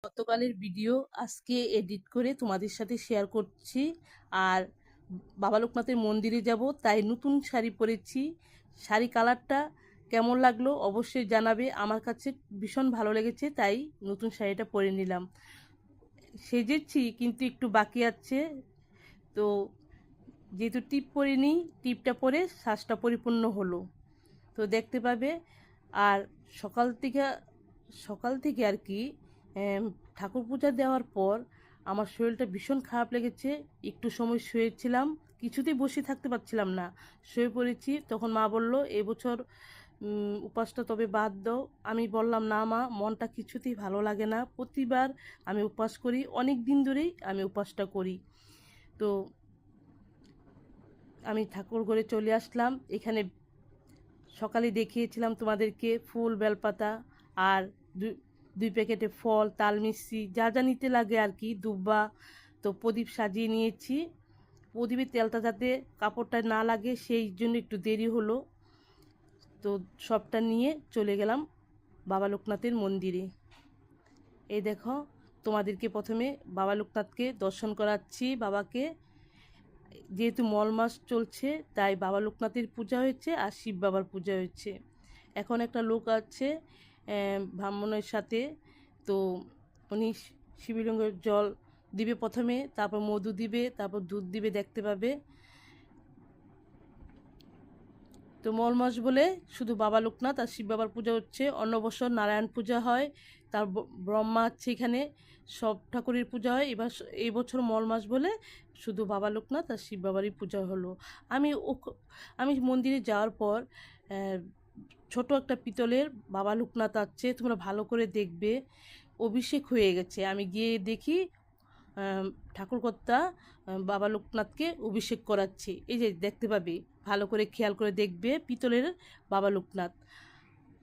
গতকালের ভিডিও আজকে এডিট করে তোমাদের সাথে শেয়ার করছি। আর বাবা লোকনাথের মন্দিরে যাব, তাই নতুন শাড়ি পরেছি। শাড়ি কালারটা কেমন লাগলো অবশ্যই জানাবে। আমার কাছে ভীষণ ভালো লেগেছে, তাই নতুন শাড়িটা পরে নিলাম। সেজেছি কিন্তু একটু বাকি আছে, তো যেহেতু টিপ পরিনি, টিপটা পরে সাজটা পরিপূর্ণ হলো, তো দেখতে পাবে। আর সকাল থেকে আর কি ঠাকুর পূজা দেওয়ার পর আমার শরীরটা ভীষণ খারাপ লেগেছে। একটু সময় শুয়েছিলাম, কিছুতেই বসে থাকতে পারছিলাম না, শুয়ে পড়েছি। তখন মা বলল, এবছর উপাসটা তবে বাদ দাও। আমি বললাম, না মা, মনটা কিছুতেই ভালো লাগে না। প্রতিবার আমি উপাস করি, অনেক দিন ধরেই আমি উপাসটা করি। তো আমি ঠাকুর ঘরে চলে আসলাম। এখানে সকালে দেখিয়েছিলাম তোমাদেরকে ফুল, বেলপাতা আর দুই প্যাকেটে ফল, তাল মিষ্টি, যা যা নিতে লাগে আর কি, দুব্বা। তো প্রদীপ সাজিয়ে নিয়েছি। প্রদীপের তেলটা যাতে কাপড়টা না লাগে সেই জন্য একটু দেরি হলো। তো সবটা নিয়ে চলে গেলাম বাবা লোকনাথের মন্দিরে। এই দেখো, তোমাদেরকে প্রথমে বাবা লোকনাথকে দর্শন করাচ্ছি। বাবাকে, যেহেতু মল মাস চলছে, তাই বাবা লোকনাথের পূজা হয়েছে আর শিব বাবার পূজা হয়েছে। এখন একটা লোক আছে ব্রাহ্মণের সাথে, তো উনি শিবলিঙ্গের জল দিবে প্রথমে, তারপর মধু দিবে, তারপর দুধ দিবে, দেখতে পাবে। তো মল মাস বলে শুধু বাবা লোকনাথ আর শিব বাবার পূজা হচ্ছে। অন্য বছর নারায়ণ পূজা হয়, তার ব্রহ্মা আছে এখানে, সব ঠাকুরের পূজা হয়। এবার এই বছর মল মাস বলে শুধু বাবা লোকনাথ আর শিব বাবারই পূজা হলো। আমি মন্দিরে যাওয়ার পর ছোট একটা পিতলের বাবা লোকনাথ আছে, তোমরা ভালো করে দেখবে। অভিষেক হয়ে গেছে। আমি গিয়ে দেখি ঠাকুরকর্তা বাবা লোকনাথকে অভিষেক করাচ্ছে। এই যে দেখতে পাবে, ভালো করে খেয়াল করে দেখবে, পিতলের বাবা লোকনাথ।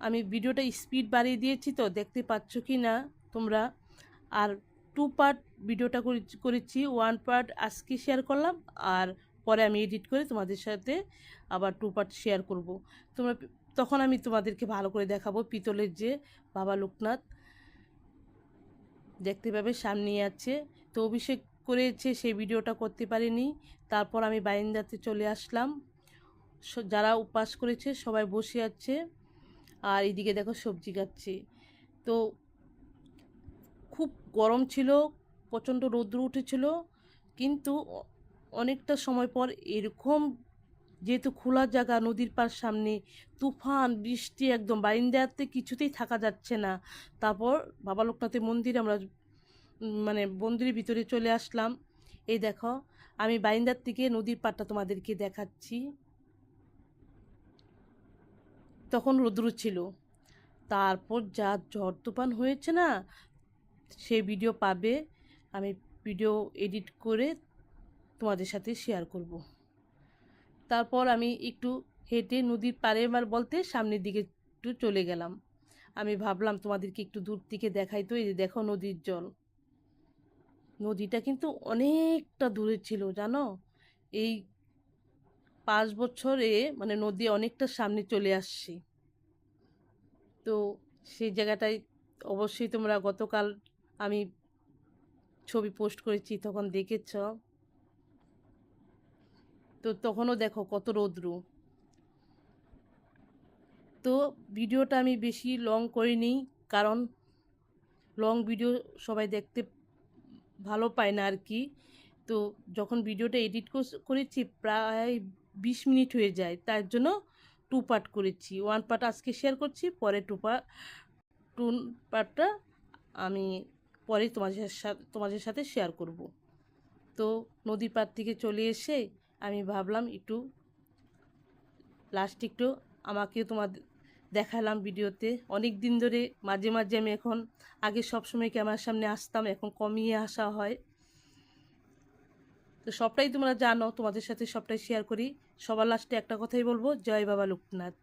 আমি ভিডিওটা স্পিড বাড়িয়ে দিয়েছি, তো দেখতে পাচ্ছ কি না তোমরা। আর 2 পার্ট ভিডিওটা করেছি। 1 পার্ট আজকে শেয়ার করলাম, আর পরে আমি এডিট করে তোমাদের সাথে আবার 2 পার্ট শেয়ার করব। তোমরা তখন আমি তোমাদেরকে ভালো করে দেখাবো পিতলের যে বাবা লোকনাথ, দেখতে পাবে সামনে আছে। তো অভিষেক করেছে, সেই ভিডিওটা করতে পারিনি। তারপর আমি বারান্দাতে চলে আসলাম। যারা উপাস করেছে সবাই বসে আছে, আর এদিকে দেখো সবজি কাটছে। তো খুব গরম ছিল, প্রচণ্ড রৌদ্র উঠেছিল, কিন্তু অনেকটা সময় পর এরকম, যেহেতু খোলা জায়গা, নদীর পার সামনে, তুফান বৃষ্টি, একদম বারান্দাতে কিছুতেই থাকা যাচ্ছে না। তারপর বাবা লোকনাথের মন্দিরে আমরা মন্দিরের ভিতরে চলে আসলাম। এই দেখো, আমি বারান্দার থেকে নদীর পাড়টা তোমাদেরকে দেখাচ্ছি। তখন রৌদ্র ছিল, তারপর যা ঝড় তুফান হয়েছে না, সেই ভিডিও পাবে। আমি ভিডিও এডিট করে তোমাদের সাথে শেয়ার করব। তারপর আমি একটু হেঁটে নদীর পাড়ে বলতে সামনের দিকে একটু চলে গেলাম। আমি ভাবলাম তোমাদেরকে একটু দূর থেকে দেখাই। তো এই যে দেখো নদীর জল, নদীটা কিন্তু অনেকটা দূরে ছিল জানো। এই 5 বছরে নদী অনেকটা সামনে চলে আসছে। তো সেই জায়গাটায় অবশ্যই তোমরা গতকাল আমি ছবি পোস্ট করেছি, তখন দেখেছ। তো তখনও দেখো কত রৌদ্র। তো ভিডিওটা আমি বেশি লং করিনি, কারণ লং ভিডিও সবাই দেখতে ভালো পায় না আর কি। তো যখন ভিডিওটা এডিট করেছি প্রায় 20 মিনিট হয়ে যায়, তার জন্য 2 পার্ট করেছি। 1 পার্ট আজকে শেয়ার করছি, পরে 2 পার্টটা আমি পরে তোমাদের সাথে শেয়ার করব। তো নদী পাড় থেকে চলে এসে আমি ভাবলাম একটু লাস্ট একটু আমাকেও তোমাদের দেখালাম ভিডিওতে। অনেক দিন ধরে মাঝে মাঝে আমি এখন, আগে সব সময় ক্যামেরার সামনে আসতাম, এখন কমিয়ে আসা হয়। তো সবটাই তোমরা জানো, তোমাদের সাথে সবটাই শেয়ার করি। সবার লাস্টে একটা কথাই বলবো, জয় বাবা লোকনাথ।